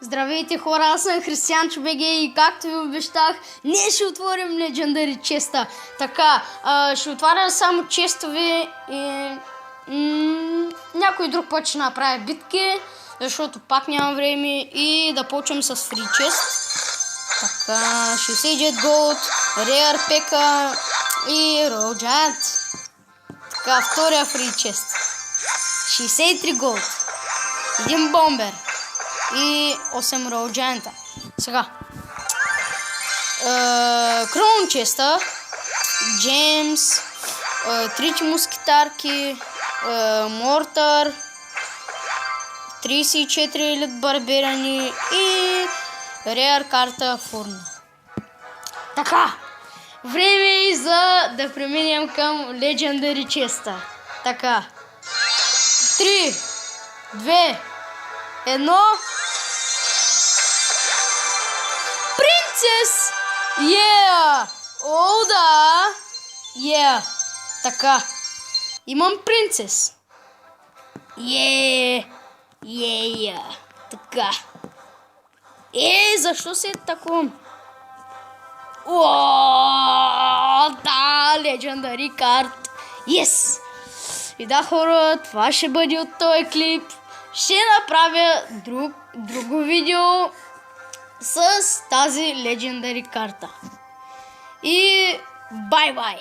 Здравейте хора, аз съм Християнчо БГ и както ви обещах, ние ще отворим Legendary честа. Така, ще отваря само честове и някой друг път ще направя битки, защото пак нямам време и да почвам с фри чест. Така, 69 Gold, Rare P.E.K.K.A и Royal Giant. Така, втория фри чест. 63 Gold, един бомбер и 8 Royal Giant. Сега. Крон честа. Джеймс. 3 мускитарки. Мортър. 34 елит барберани и Rare карта Фурна. Така. Време е за да преминем към Legendary честа. Така. 3, 2, 1. Принцес! Yeah! О, да! Yeah! Така. Имам принцес. Yeah! Така. Защо се атакувам? О, да! Legendary карт. Yes! И да, хора, това ще бъде от този клип. Ще направя друго видео с тази Legendary карта. И бай-бай!